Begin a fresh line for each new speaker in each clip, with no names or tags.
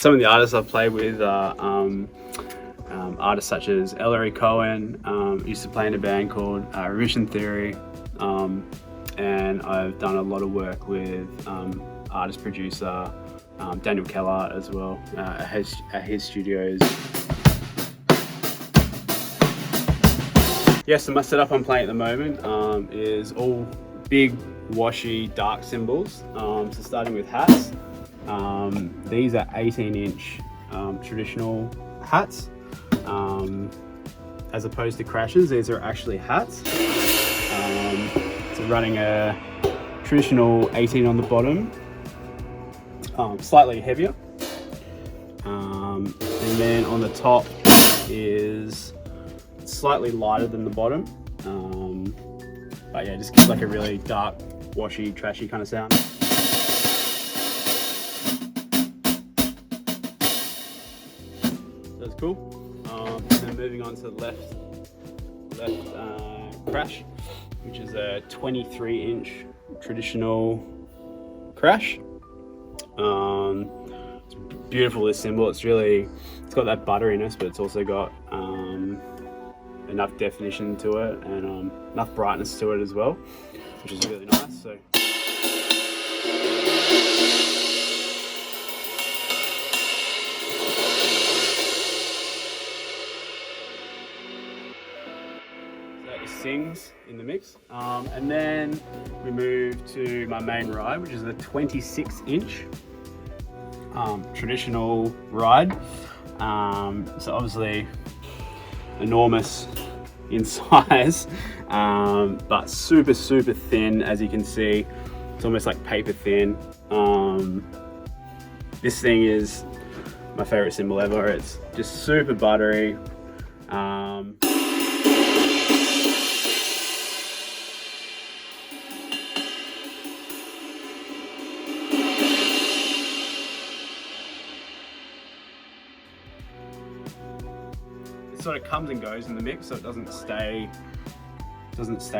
Some of the artists I've played with are artists such as Ellery Cohen. Used to play in a band called Remission Theory, and I've done a lot of work with artist producer Daniel Keller as well at his studios. Yeah, so my setup I'm playing at the moment is all big, washy, dark cymbals. So starting with hats. These are 18-inch traditional hats. As opposed to crashes, these are actually hats. So running a traditional 18 on the bottom, slightly heavier. And then on the top is slightly lighter than the bottom. But yeah, just gives like a really dark, washy, trashy kind of sound. That's cool. And then moving on to the left crash, which is a 23-inch traditional crash. It's beautiful, this cymbal. It's got that butteriness, but it's also got enough definition to it and enough brightness to it as well, which is really nice. So that just sings in the mix. And then we move to my main ride, which is a 26-inch traditional ride. So obviously enormous in size, but super thin, as you can see. It's almost like paper thin. This thing is my favorite cymbal ever. It's just super buttery. Sort of comes and goes in the mix, so it doesn't stay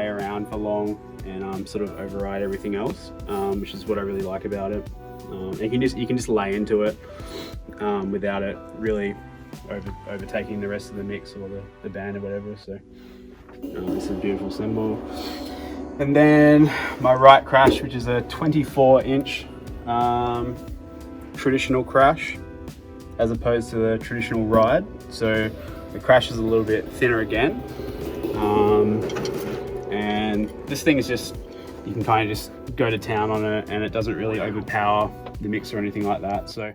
around for long and sort of override everything else, which is what I really like about it. And you can just lay into it without it really overtaking the rest of the mix or the band or whatever. So this is a beautiful cymbal. And then my right crash, which is a 24-inch traditional crash, as opposed to the traditional ride. So the crash is a little bit thinner again, and this thing is just, you can kind of just go to town on it, and it doesn't really overpower the mix or anything like that. So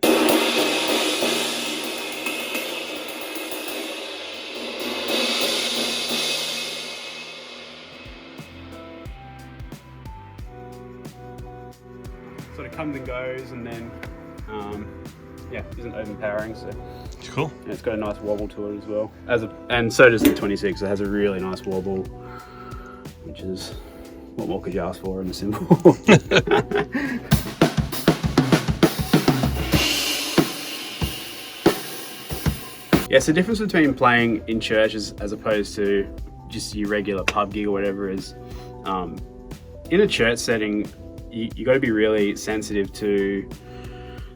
sort of comes and goes, and then yeah, isn't overpowering. So
cool.
And it's got a nice wobble to it as well. And so does the 26. It has a really nice wobble, which is what more could you ask for in a cymbal? Yeah, so the difference between playing in churches as opposed to just your regular pub gig or whatever is, in a church setting, you got to be really sensitive to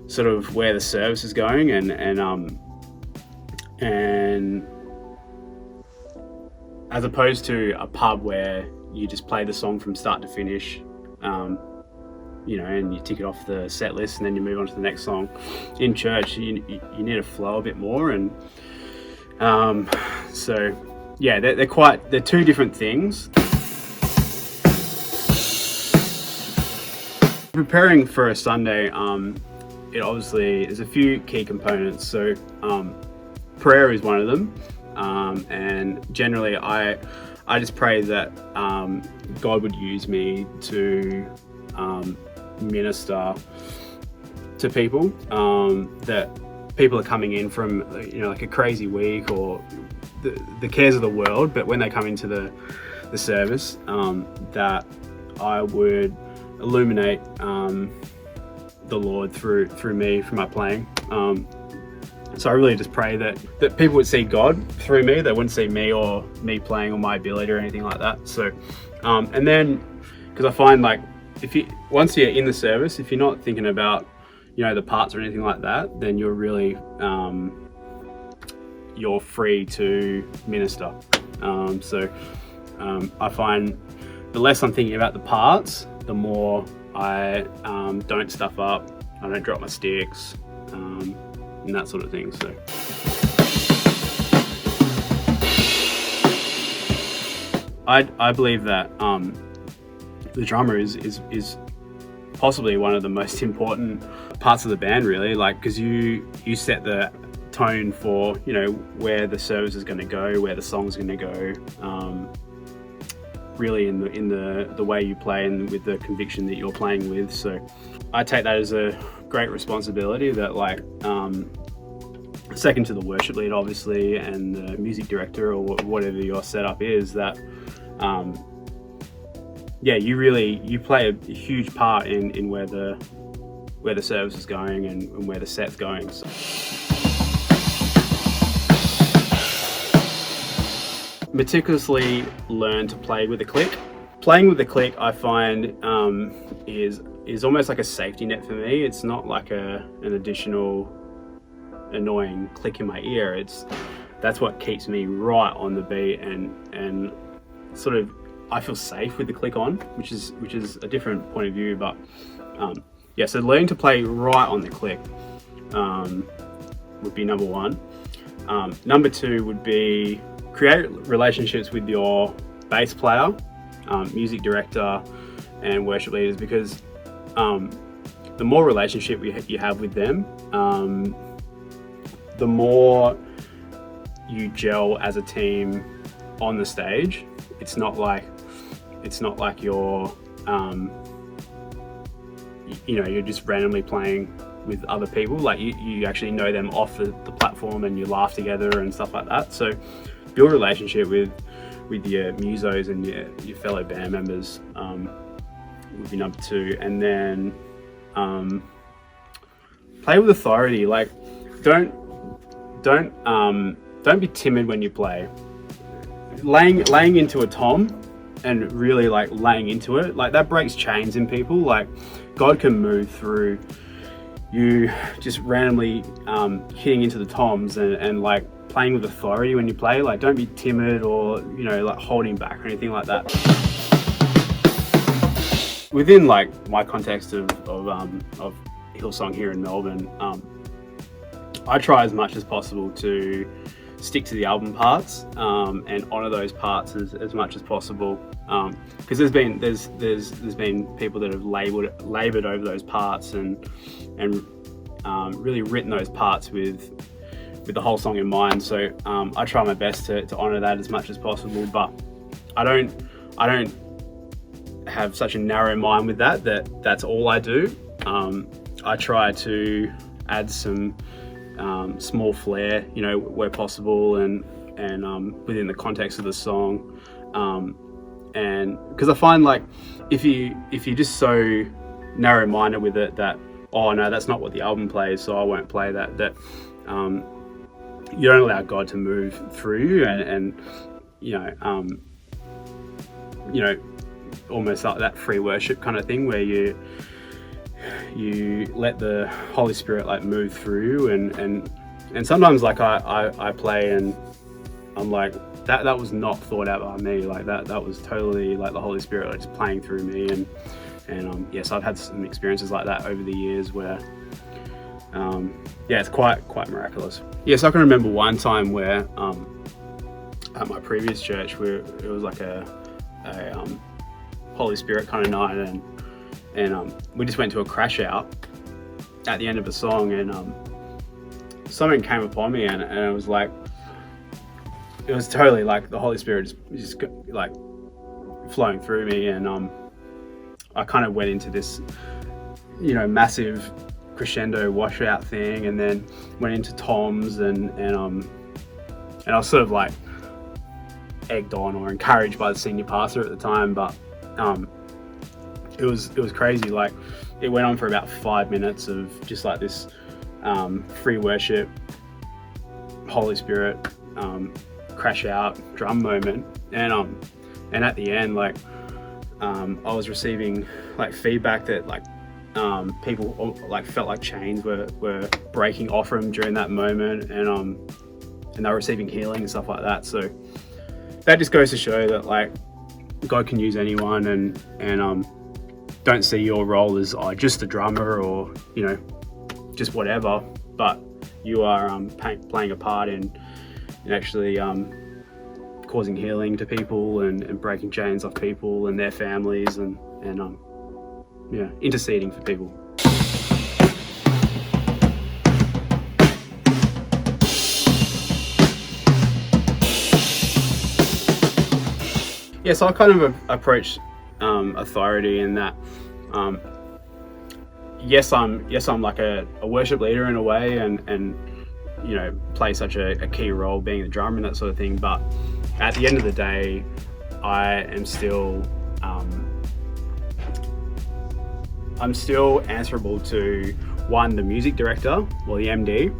sort of where the service is going, and as opposed to a pub where you just play the song from start to finish, you know, and you tick it off the set list and then you move on to the next song. In church, you need to flow a bit more, and so yeah, they're two different things. Preparing for a Sunday, it obviously, there's a few key components. So prayer is one of them, and generally I just pray that God would use me to minister to people, that people are coming in from, you know, like a crazy week or the cares of the world, but when they come into the service, that I would illuminate the Lord through me, through my playing. So I really just pray that people would see God through me. They wouldn't see me or me playing or my ability or anything like that. So and then, because I find, like, once you're in the service, if you're not thinking about the parts or anything like that, then you're really you're free to minister. I find the less I'm thinking about the parts, the more I don't stuff up, I don't drop my sticks, and that sort of thing. So I believe that the drummer is possibly one of the most important parts of the band, really, like, because you set the tone for where the service is going to go, where the song's going to go, really in the way you play and with the conviction that you're playing with. So I take that as a great responsibility, that like second to the worship lead obviously and the music director or whatever your setup is, that you play a huge part in where the service is going and where the set's going. So meticulously learn to play with a click. Playing with the click, I find, is almost like a safety net for me. It's not like an additional annoying click in my ear. That's what keeps me right on the beat and sort of I feel safe with the click on, which is a different point of view. But so learning to play right on the click would be number one. Number two would be create relationships with your bass player, music director, and worship leaders, because the more relationship you have with them, the more you gel as a team on the stage. It's not like you're you're just randomly playing with other people. Like you actually know them off the platform and you laugh together and stuff like that. So build a relationship with your musos and your fellow band members would be number two. And then play with authority. Like don't be timid when you play. Laying into a tom and really like laying into it, like that breaks chains in people. Like God can move through you just randomly hitting into the toms and like playing with authority when you play. Like don't be timid or like holding back or anything like that. Within like my context of Hillsong here in Melbourne, I try as much as possible to stick to the album parts and honor those parts as much as possible, because there's been people that have labored over those parts and really written those parts with the whole song in mind. So I try my best to honor that as much as possible, but I don't have such a narrow mind with that's all I do. I try to add some small flair, where possible, and within the context of the song, and because I find like if you're just so narrow-minded with it that, oh no, that's not what the album plays, so I won't play that, you don't allow God to move through you, and almost like that free worship kind of thing, where you let the Holy Spirit like move through, and sometimes like I play and I'm like, that was not thought out by me, like that was totally like the Holy Spirit like just playing through me, and yes, I've had some experiences like that over the years where it's quite miraculous. Yes, I can remember one time where at my previous church where it was like a Holy Spirit kind of night, and we just went to a crash out at the end of a song, and something came upon me, and it was like, it was totally like the Holy Spirit just like flowing through me, and I kind of went into this massive crescendo washout thing, and then went into toms, and I was sort of like egged on or encouraged by the senior pastor at the time, but it was crazy. Like it went on for about 5 minutes of just like this free worship, Holy Spirit crash out drum moment, and at the end, like I was receiving like feedback that like people like felt like chains were breaking off them during that moment, and they were receiving healing and stuff like that. So that just goes to show that like God can use anyone, and don't see your role as just the drummer or just whatever, but you are playing a part in actually causing healing to people and breaking chains off people and their families, and interceding for people. Yeah, so I kind of approach authority in that, yes, I'm like a worship leader in a way, and play such a key role being the drummer and that sort of thing. But at the end of the day, I am still I'm still answerable to one, the music director or the MD,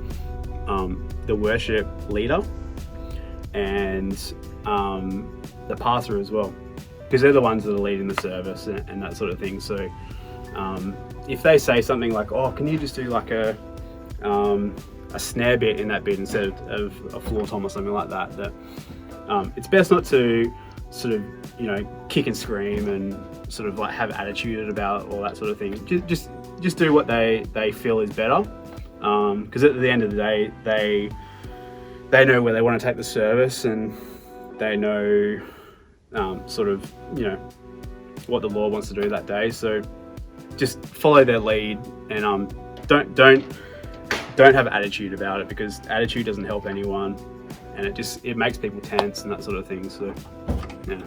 the worship leader, and the pastor as well, because they're the ones that are leading the service and that sort of thing. So if they say something like, "Oh, can you just do like a snare bit in that bit instead of a floor tom or something like that," it's best not to sort of kick and scream and sort of like have attitude about all that sort of thing. Just do what they feel is better, because at the end of the day, they know where they want to take the service, and they know sort of what the Lord wants to do that day. So just follow their lead, and don't have attitude about it, because attitude doesn't help anyone, and it makes people tense and that sort of thing. So yeah.